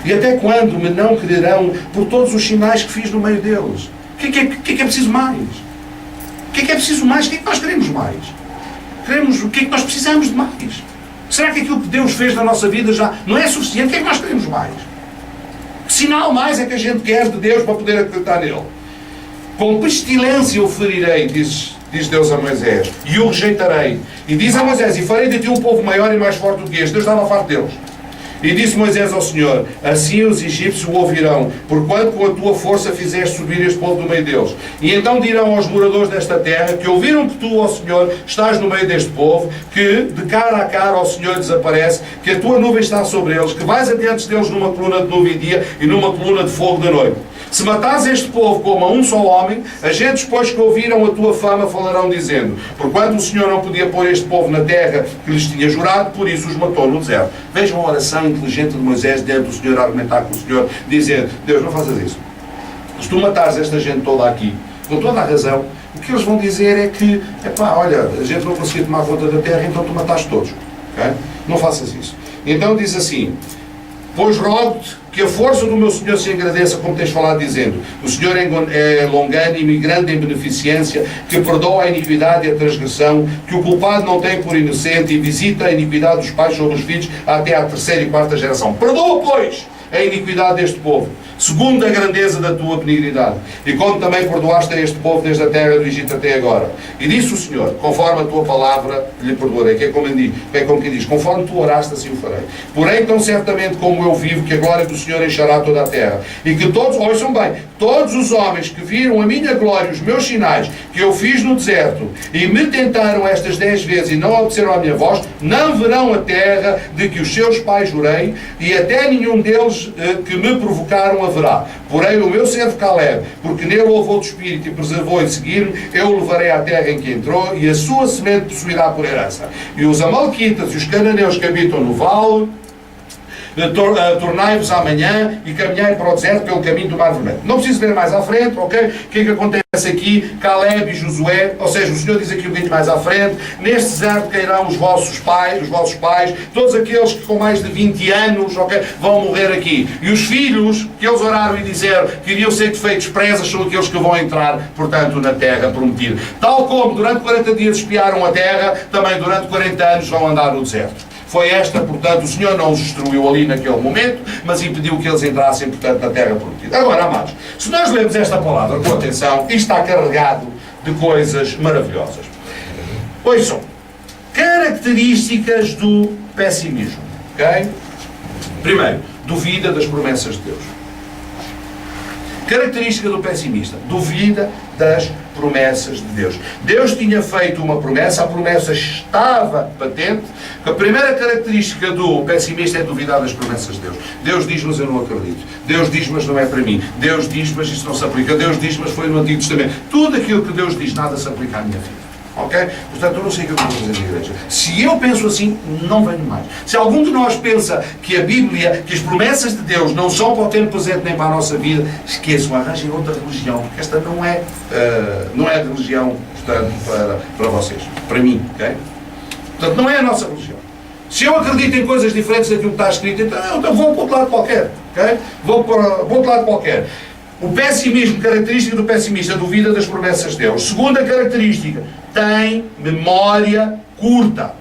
E até quando me não crerão por todos os sinais que fiz no meio deles? O que é preciso mais? O que é preciso mais? O que é que nós queremos mais? O que é que nós precisamos de mais? Será que aquilo que Deus fez na nossa vida já não é suficiente? O que é que nós queremos mais? Que sinal mais é que a gente quer de Deus para poder acreditar nele? Com pestilência o ferirei, diz Deus a Moisés, e o rejeitarei. E diz a Moisés: e farei de ti um povo maior e mais forte do que este. Deus estava farto deles. E disse Moisés ao Senhor: assim os egípcios o ouvirão, porquanto com a tua força fizeste subir este povo do meio deles. E então dirão aos moradores desta terra que ouviram que tu, ó Senhor, estás no meio deste povo, que de cara a cara ao Senhor desaparece, que a tua nuvem está sobre eles, que vais adiante deles numa coluna de nuvem de dia e numa coluna de fogo de noite. Se matares este povo como a um só homem, as gentes, pois, que ouviram a tua fama falarão dizendo: porquanto o Senhor não podia pôr este povo na terra que lhes tinha jurado, por isso os matou no deserto. Vejam a oração inteligente de Moisés diante do Senhor, a argumentar com o Senhor, dizendo: Deus, não faças isso. Se tu matares esta gente toda aqui, com toda a razão, o que eles vão dizer é que, olha, a gente não conseguiu tomar conta da terra, então tu mataste todos. Okay? Não faças isso. Então diz assim: pois rogo-te que a força do meu Senhor se engrandeça, como tens falado, dizendo: o Senhor é longânimo e grande em beneficência, que perdoa a iniquidade e a transgressão, que o culpado não tem por inocente e visita a iniquidade dos pais sobre os filhos até à terceira e quarta geração. Perdoa, pois, a iniquidade deste povo, segundo a grandeza da tua benignidade, e como também perdoaste a este povo desde a terra do Egito até agora. E disse o Senhor: conforme a tua palavra lhe perdoarei. Que é como quem diz: conforme tu oraste, assim o farei. Porém, tão certamente como eu vivo, que a glória do Senhor encherá toda a terra, e que todos, ouçam bem, todos os homens que viram a minha glória, os meus sinais, que eu fiz no deserto, e me tentaram estas 10 vezes e não obedeceram à minha voz, não verão a terra de que os seus pais jurei, e até nenhum deles que me provocaram haverá. Porém, o meu servo Caleb, porque nele houve outro espírito e preservou em seguir-me, eu o levarei à terra em que entrou, e a sua semente possuirá por herança. E os amalequitas e os cananeus que habitam no vale, tornai-vos amanhã e caminhai para o deserto pelo caminho do Mar Vermelho. Não preciso ler mais à frente, ok? O que é que acontece aqui? Caleb e Josué, ou seja, o Senhor diz aqui um bocadinho mais à frente, neste deserto cairão os vossos pais, todos aqueles que com mais de 20 anos, ok, vão morrer aqui. E os filhos que eles oraram e disseram que iriam ser feitos presas são aqueles que vão entrar, portanto, na terra prometida. Tal como durante 40 dias espiaram a terra, também durante 40 anos vão andar no deserto. Foi esta, portanto, o Senhor não os destruiu ali naquele momento, mas impediu que eles entrassem, portanto, na terra prometida. Agora, amados, se nós lemos esta palavra com atenção, isto está carregado de coisas maravilhosas. Ouçam, características do pessimismo, ok? Primeiro, duvida das promessas de Deus. Característica do pessimista, duvida das promessas de Deus. Deus tinha feito uma promessa, a promessa estava patente. A primeira característica do pessimista é duvidar das promessas de Deus. Deus diz, mas eu não acredito. Deus diz, mas não é para mim. Deus diz, mas isso não se aplica. Deus diz, mas foi no Antigo Testamento. Tudo aquilo que Deus diz, nada se aplica à minha vida. Ok? Portanto, eu não sei o que eu vou fazer na igreja. Se eu penso assim, não venho mais. Se algum de nós pensa que a Bíblia, que as promessas de Deus não são para o tempo presente nem para a nossa vida, esqueçam, arranjem outra religião, porque esta não é a religião, portanto, para vocês. Para mim, ok? Portanto, não é a nossa religião. Se eu acredito em coisas diferentes daquilo que está escrito, então vou para outro lado qualquer, ok? Vou para outro lado qualquer. O pessimismo, característica do pessimista, duvida das promessas de Deus. Segunda característica, tem memória curta.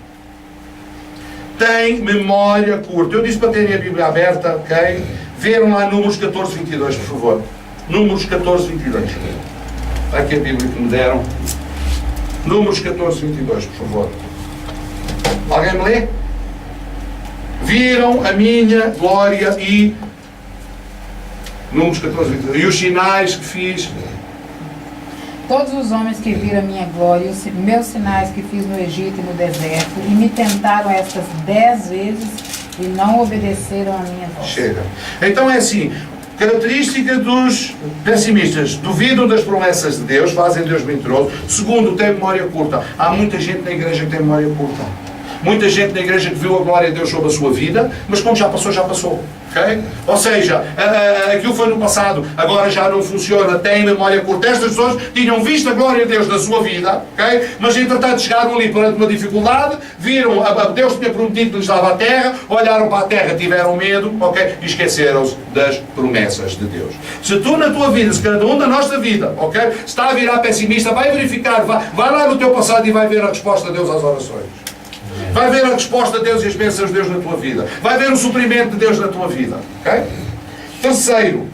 Tem memória curta. Eu disse para terem a Bíblia aberta, ok? Vejam lá Números 14, 22, por favor. Números 14, 22. Está aqui a Bíblia que me deram. Números 14, 22, por favor. Alguém me lê? Viram a minha glória e... Números 14, 22. E os sinais que fiz... Todos os homens que viram a minha glória, os meus sinais que fiz no Egito e no deserto, e me tentaram estas 10 vezes e não obedeceram a minha voz. Chega. Então é assim, característica dos pessimistas, duvidam das promessas de Deus, fazem Deus mentiroso. Segundo, tem memória curta. Há muita gente na igreja que tem memória curta. Muita gente na igreja que viu a glória de Deus sobre a sua vida, mas como já passou, já passou. Okay? Ou seja, aquilo foi no passado, agora já não funciona, tem memória curta. Estas pessoas tinham visto a glória de Deus na sua vida, okay? Mas entretanto chegaram ali perante uma dificuldade, viram, Deus tinha prometido que lhes dava a terra, olharam para a terra, tiveram medo, okay? E esqueceram-se das promessas de Deus. Se tu na tua vida, se cada um da nossa vida, okay? Está a virar pessimista, vai verificar, vai lá no teu passado e vai ver a resposta de Deus às orações. Vai ver a resposta de Deus e as bênçãos de Deus na tua vida. Vai ver o suprimento de Deus na tua vida. Okay? Terceiro,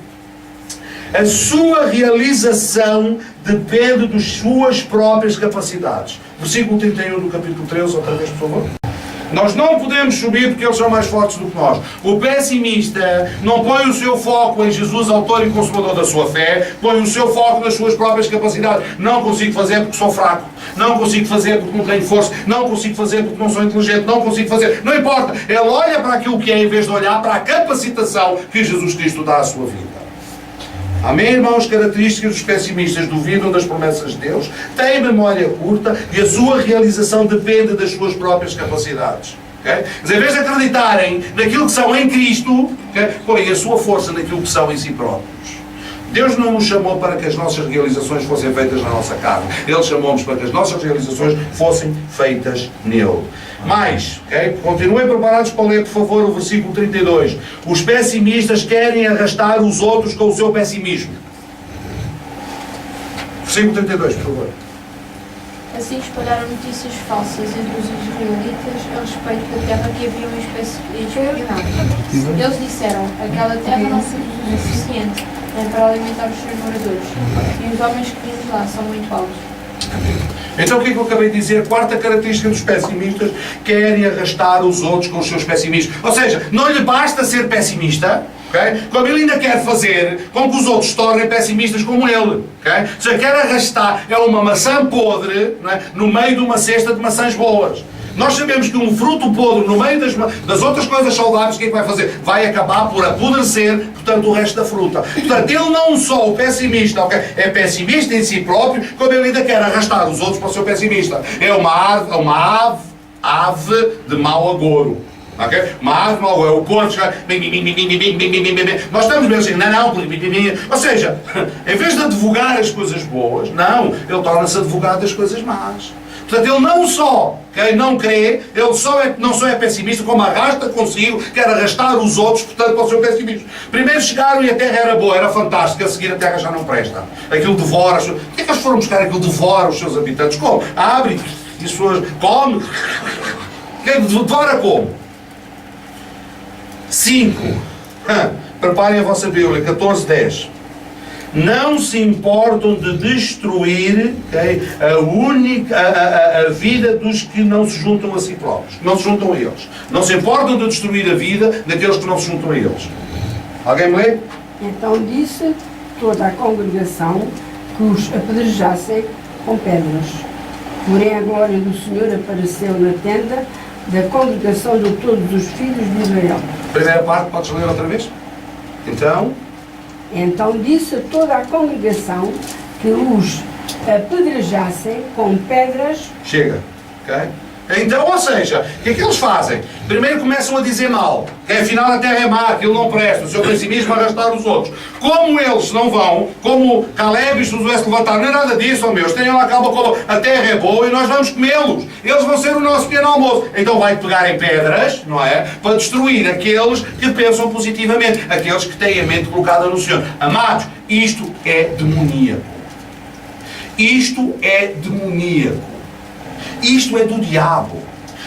a sua realização depende das suas próprias capacidades. Versículo 31 do capítulo 13, outra vez, por favor. Nós não podemos subir porque eles são mais fortes do que nós. O pessimista não põe o seu foco em Jesus, autor e consumador da sua fé, põe o seu foco nas suas próprias capacidades. Não consigo fazer porque sou fraco. Não consigo fazer porque não tenho força. Não consigo fazer porque não sou inteligente. Não consigo fazer. Não importa. Ele olha para aquilo que é em vez de olhar para a capacitação que Jesus Cristo dá à sua vida. Amém, irmãos? Características dos pessimistas: duvidam das promessas de Deus, têm memória curta e a sua realização depende das suas próprias capacidades. Okay? Mas em vez de acreditarem naquilo que são em Cristo, okay, põem a sua força naquilo que são em si próprios. Deus não nos chamou para que as nossas realizações fossem feitas na nossa carne. Ele chamou-nos para que as nossas realizações fossem feitas nele. Mais, okay? Continuem preparados para ler, por favor, o versículo 32. Os pessimistas querem arrastar os outros com o seu pessimismo. Versículo 32, por favor. Assim espalharam notícias falsas entre os israelitas a respeito da terra que haviam inspecionado. Eles disseram: aquela terra não produz o suficiente nem para alimentar os seus moradores, e os homens que vivem lá são muito altos. Então o que é que eu acabei de dizer? Quarta característica dos pessimistas: querem arrastar os outros com os seus pessimismos. Ou seja, não lhe basta ser pessimista, okay? Como ele ainda quer fazer com que os outros se tornem pessimistas como ele. Okay? Ou seja, quer arrastar, é uma maçã podre, não é? No meio de uma cesta de maçãs boas. Nós sabemos que um fruto podre no meio das outras coisas saudáveis, o que é que vai fazer? Vai acabar por apodrecer, portanto, o resto da fruta. Portanto, ele não só o pessimista, okay? É pessimista em si próprio, como ele ainda quer arrastar os outros para o seu pessimista. É uma ave de mau agouro. Okay? Mas é o corpo, nós estamos mesmo assim, não, ou seja, em vez de advogar as coisas boas, não, ele torna-se advogado das coisas más. Portanto, ele não só não crê, ele não só é pessimista, como arrasta consigo, quer arrastar os outros, portanto, para o seu pessimismo. Primeiro chegaram e a terra era boa, era fantástica, a seguir a terra já não presta. Aquilo devora, por que é que eles foram buscar aquilo devora os seus habitantes? Como? Abre e as pessoas come. Devora como? 5. Preparem a vossa Bíblia, 14:10. Não se importam de destruir a vida dos que não se juntam a si próprios, não se juntam a eles. Não se importam de destruir a vida daqueles que não se juntam a eles. Alguém me lê? Então disse toda a congregação que os apedrejassem com pedras. Porém a glória do Senhor apareceu na tenda da congregação de todos os filhos de Israel. Primeira parte, podes ler outra vez? Então disse toda a congregação que os apedrejassem com pedras. Chega. Okay? Então, ou seja, o que é que eles fazem? Primeiro começam a dizer mal, que afinal a terra é má, aquilo não presta, o seu pessimismo arrastar os outros. Como eles não vão, como Caleb e Josué se levantaram, não é nada disso, meus, tenham lá calma, a terra é boa e nós vamos comê-los. Eles vão ser o nosso pequeno almoço. Então vai pegar em pedras, não é? Para destruir aqueles que pensam positivamente, aqueles que têm a mente colocada no Senhor. Amados, isto é demoníaco. Isto é demoníaco. Isto é do diabo.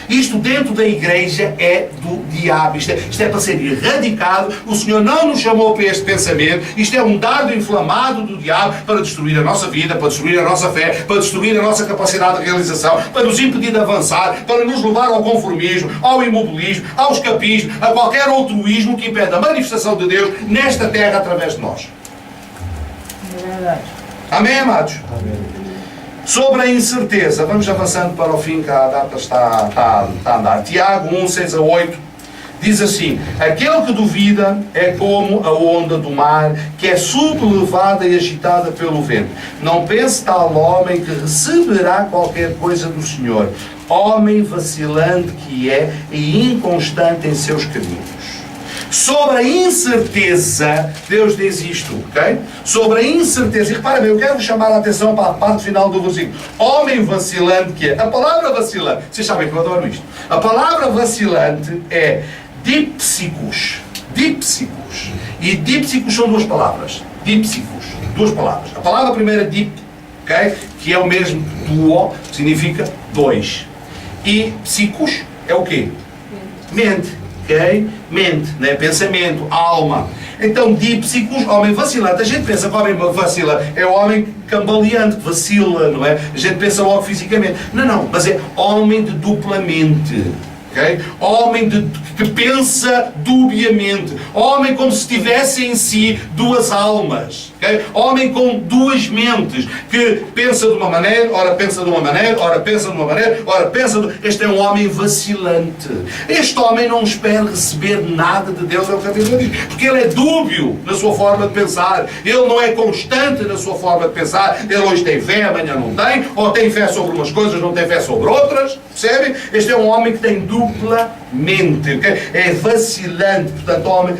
Isto dentro da igreja é do diabo. Isto é para ser erradicado. O Senhor não nos chamou para este pensamento. Isto é um dardo inflamado do diabo para destruir a nossa vida, para destruir a nossa fé, para destruir a nossa capacidade de realização, para nos impedir de avançar, para nos levar ao conformismo, ao imobilismo, ao escapismo, a qualquer altruísmo que impede a manifestação de Deus nesta terra através de nós. É verdade. Amém, amados? Amém. Sobre a incerteza, vamos avançando para o fim, que a data está a andar. Tiago 1:6-8 diz assim: aquele que duvida é como a onda do mar, que é sublevada e agitada pelo vento. Não pense tal homem que receberá qualquer coisa do Senhor. Homem vacilante que é e inconstante em seus caminhos. Sobre a incerteza, Deus diz isto, ok? Sobre a incerteza, e repara bem, eu quero chamar a atenção para a parte final do versículo. Homem vacilante que é. A palavra vacilante, vocês sabem que eu adoro isto. A palavra vacilante é dípsicos. Dípsicos. E dípsicos são duas palavras. Dípsicos, duas palavras. A palavra primeira, dip, ok? Que é o mesmo duo, significa dois. E psicos é o quê? Mente. Okay? Mente, né? Pensamento, alma. Então, dípsicos, homem vacilante. A gente pensa que o homem vacila é o homem cambaleante, que vacila, não é? A gente pensa logo fisicamente. Não, mas é homem de dupla mente. Okay? Homem que pensa dubiamente. Homem como se tivesse em si duas almas. Okay? Homem com duas mentes. Que pensa de uma maneira, ora pensa de uma maneira, ora pensa de uma maneira, ora pensa de... Este é um homem vacilante. Este homem não espera receber nada de Deus, é o que a Bíblia diz. Porque ele é dúbio na sua forma de pensar. Ele não é constante na sua forma de pensar. Ele hoje tem fé, amanhã não tem. Ou tem fé sobre umas coisas, não tem fé sobre outras. Percebe? Este é um homem que tem dupla mente, okay? É vacilante, portanto, homem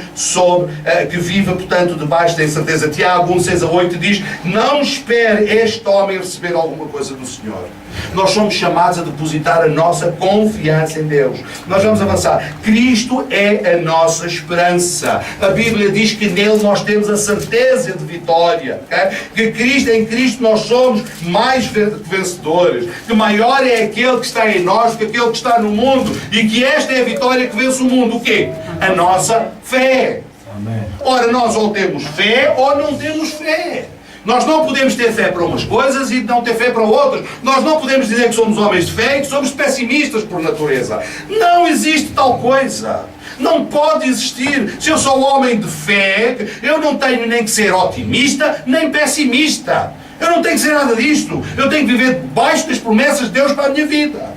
que vive, portanto, debaixo da incerteza. Tiago 1:6-8 diz: não espere este homem receber alguma coisa do Senhor. Nós somos chamados a depositar a nossa confiança em Deus. Nós vamos avançar. Cristo é a nossa esperança. A Bíblia diz que nele nós temos a certeza de vitória. Okay? Que em Cristo nós somos mais vencedores. Que maior é aquele que está em nós do que aquele que está no mundo. E que esta é a vitória que vence o mundo. O quê? A nossa fé. Amém. Ora, nós ou temos fé ou não temos fé. Nós não podemos ter fé para umas coisas e não ter fé para outras. Nós não podemos dizer que somos homens de fé e que somos pessimistas por natureza. Não existe tal coisa. Não pode existir. Se eu sou homem de fé, eu não tenho nem que ser otimista, nem pessimista. Eu não tenho que ser nada disto. Eu tenho que viver debaixo das promessas de Deus para a minha vida.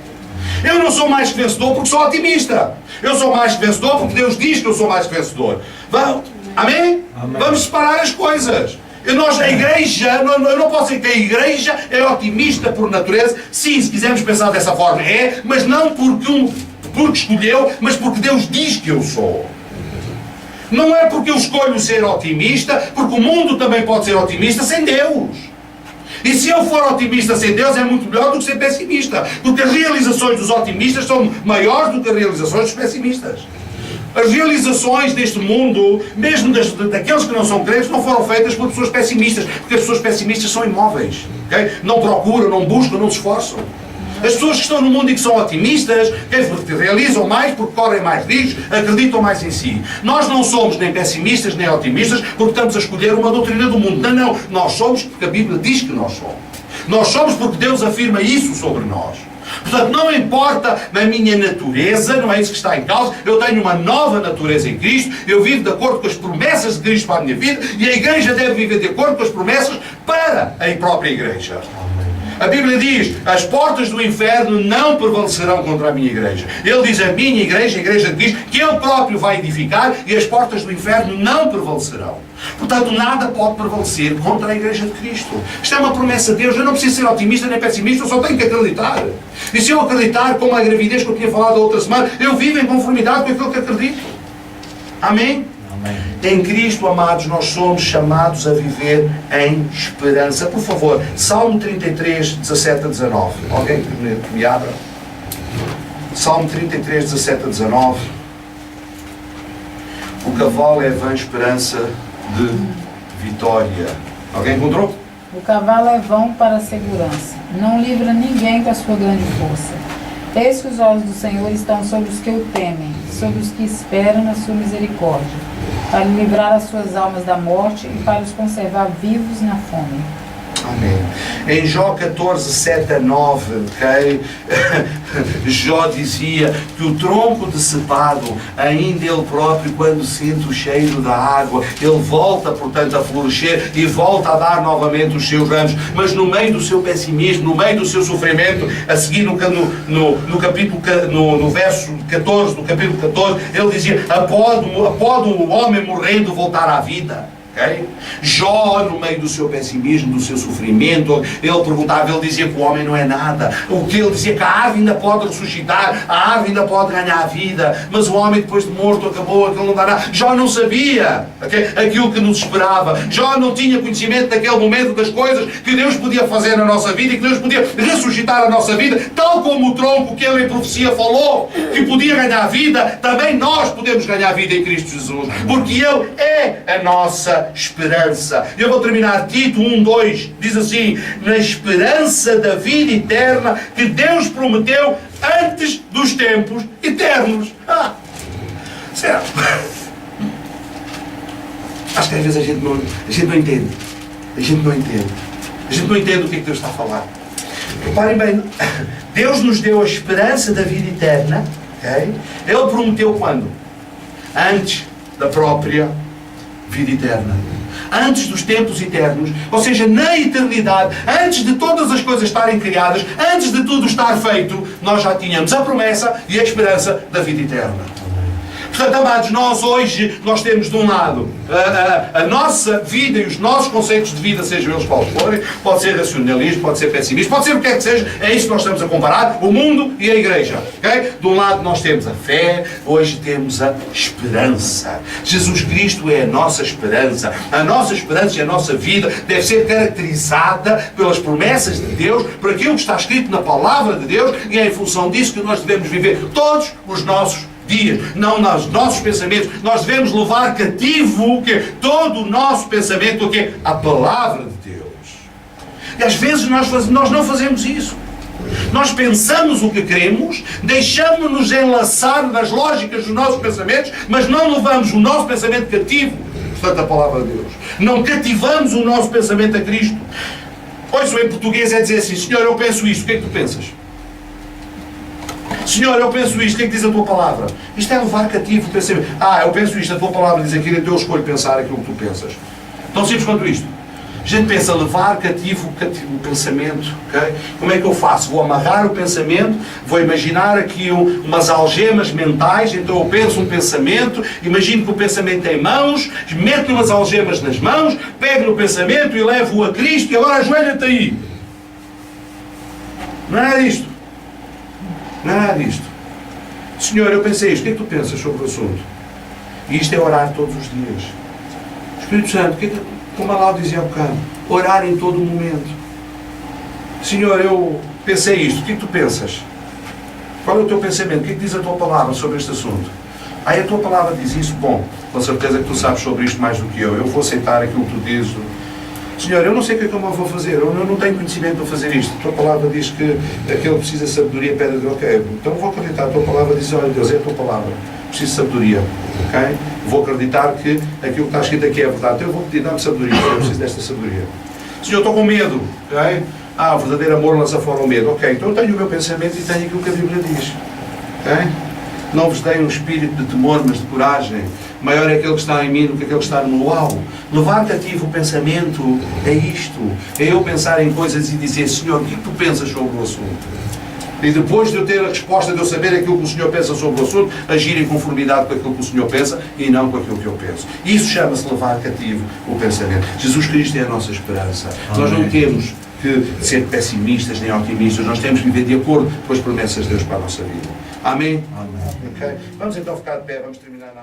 Eu não sou mais que vencedor porque sou otimista. Eu sou mais que vencedor porque Deus diz que eu sou mais que vencedor. Amém? Amém. Vamos separar as coisas. A igreja, eu não posso dizer que a igreja é otimista por natureza. Sim, se quisermos pensar dessa forma, é, mas não porque porque escolheu, mas porque Deus diz que eu sou. Não é porque eu escolho ser otimista, porque o mundo também pode ser otimista sem Deus. E se eu for otimista sem Deus, é muito melhor do que ser pessimista. Porque as realizações dos otimistas são maiores do que as realizações dos pessimistas. As realizações deste mundo, mesmo daqueles que não são crentes, não foram feitas por pessoas pessimistas. Porque as pessoas pessimistas são imóveis. Okay? Não procuram, não buscam, não se esforçam. As pessoas que estão no mundo e que são otimistas, que realizam mais porque correm mais riscos, acreditam mais em si. Nós não somos nem pessimistas nem otimistas porque estamos a escolher uma doutrina do mundo. Não, não. Nós somos porque a Bíblia diz que nós somos. Nós somos porque Deus afirma isso sobre nós. Portanto, não importa na minha natureza, não é isso que está em causa. Eu tenho uma nova natureza em Cristo, eu vivo de acordo com as promessas de Cristo para a minha vida e a igreja deve viver de acordo com as promessas para a própria igreja. A Bíblia diz, as portas do inferno não prevalecerão contra a minha igreja. Ele diz, a minha igreja, a igreja de Cristo, que Ele próprio vai edificar e as portas do inferno não prevalecerão. Portanto, nada pode prevalecer contra a igreja de Cristo. Isto é uma promessa de Deus. Eu não preciso ser otimista nem pessimista, eu só tenho que acreditar. E se eu acreditar, como a gravidez que eu tinha falado a outra semana, eu vivo em conformidade com aquilo que acredito. Amém? Em Cristo, amados, nós somos chamados a viver em esperança. Por favor, Salmo 33, 17 a 19. Alguém que me abra? Salmo 33, 17 a 19. O cavalo é a vã esperança de vitória. Alguém encontrou? O cavalo é vão para a segurança. Não livra ninguém com a sua grande força. Eis que os olhos do Senhor estão sobre os que o temem, sobre os que esperam na sua misericórdia, para livrar as suas almas da morte e para os conservar vivos na fome. Amém. Em Jó 14, 7 a 9, ok? Jó dizia que o tronco decepado, ainda ele próprio, quando sente o cheiro da água, ele volta, portanto, a florescer e volta a dar novamente os seus ramos. Mas no meio do seu pessimismo, no meio do seu sofrimento, a seguir no verso 14, no capítulo 14, ele dizia, após o homem morrendo voltar à vida. Okay? Jó, no meio do seu pessimismo, do seu sofrimento, ele perguntava, ele dizia que o homem não é nada. O que ele dizia que a árvore ainda pode ressuscitar, a árvore ainda pode ganhar a vida, mas o homem depois de morto acabou, aquilo não dá nada. Jó não sabia, okay, aquilo que nos esperava. Jó não tinha conhecimento naquele momento das coisas que Deus podia fazer na nossa vida e que Deus podia ressuscitar a nossa vida, tal como o tronco que ele em profecia falou que podia ganhar vida, também nós podemos ganhar vida em Cristo Jesus, porque Ele é a nossa esperança. Eu vou terminar Tito 1:2, diz assim, na esperança da vida eterna que Deus prometeu antes dos tempos eternos. Certo? Acho que às vezes a gente não entende. A gente não entende o que é que Deus está a falar. Reparem bem, Deus nos deu a esperança da vida eterna, okay? Ele prometeu quando? Antes da própria vida eterna. Antes dos tempos eternos, ou seja, na eternidade, antes de todas as coisas estarem criadas, antes de tudo estar feito, nós já tínhamos a promessa e a esperança da vida eterna. Portanto, amados, nós hoje, nós temos de um lado a nossa vida e os nossos conceitos de vida, sejam eles quais forem, pode ser racionalismo, pode ser pessimismo, pode ser o que é que seja, é isso que nós estamos a comparar, o mundo e a igreja. Okay? De um lado nós temos a fé, hoje temos a esperança. Jesus Cristo é a nossa esperança e a nossa vida deve ser caracterizada pelas promessas de Deus, por aquilo que está escrito na palavra de Deus, e é em função disso que nós devemos viver todos os nossos dias, não nos nossos pensamentos. Nós devemos levar cativo todo o nosso pensamento, a palavra de Deus. E às vezes nós não fazemos isso. Nós pensamos o que queremos, deixamos-nos enlaçar nas lógicas dos nossos pensamentos, mas não levamos o nosso pensamento cativo, portanto, a palavra de Deus. Não cativamos o nosso pensamento a Cristo. Ouço, em português é dizer assim, Senhor, eu penso isto, o que é que tu pensas? Senhor, eu penso isto, o que é que diz a tua palavra? Isto é levar cativo o pensamento. Eu penso isto, a tua palavra diz aquilo, então eu escolho pensar aquilo que tu pensas. Tão simples quanto isto. A gente pensa, levar cativo o pensamento. Okay? Como é que eu faço? Vou amarrar o pensamento, vou imaginar aqui umas algemas mentais, então eu penso um pensamento, imagino que o pensamento tem mãos, meto umas algemas nas mãos, pego no pensamento e levo-o a Cristo e agora ajoelha-te aí. Não é isto. Nada disto. Senhor, eu pensei isto, o que é que tu pensas sobre o assunto? E isto é orar todos os dias. Espírito Santo, como a Lau dizia há bocado, orar em todo o momento. Senhor, eu pensei isto, o que é que tu pensas? Qual é o teu pensamento? O que é que diz a tua palavra sobre este assunto? A tua palavra diz isso? Bom, com certeza que tu sabes sobre isto mais do que eu. Eu vou aceitar aquilo que tu dizes. Senhor, eu não sei o que é que eu vou fazer. Eu não tenho conhecimento para fazer isto. A tua palavra diz que aquele precisa de sabedoria, pede de ok. Então vou acreditar. A tua palavra diz, olha Deus, é a tua palavra. Preciso de sabedoria. Ok? Vou acreditar que aquilo que está escrito aqui é verdade. Então eu vou pedir, dá-me sabedoria. Eu preciso desta sabedoria. Senhor, estou com medo. Ok? O verdadeiro amor lança fora o medo. Ok, então eu tenho o meu pensamento e tenho aquilo que a Bíblia diz. Ok? Não vos dei um espírito de temor, mas de coragem. Maior é aquele que está em mim do que aquele que está no meu. Uau! Levar cativo o pensamento é isto. É eu pensar em coisas e dizer, Senhor, o que é que tu pensas sobre o assunto? E depois de eu ter a resposta, de eu saber aquilo que o Senhor pensa sobre o assunto, agir em conformidade com aquilo que o Senhor pensa e não com aquilo que eu penso. Isso chama-se levar cativo o pensamento. Jesus Cristo é a nossa esperança. Amém. Nós não temos que ser pessimistas nem otimistas. Nós temos que viver de acordo com as promessas de Deus para a nossa vida. Amém? Amém. Okay? Vamos então ficar de pé, vamos terminar na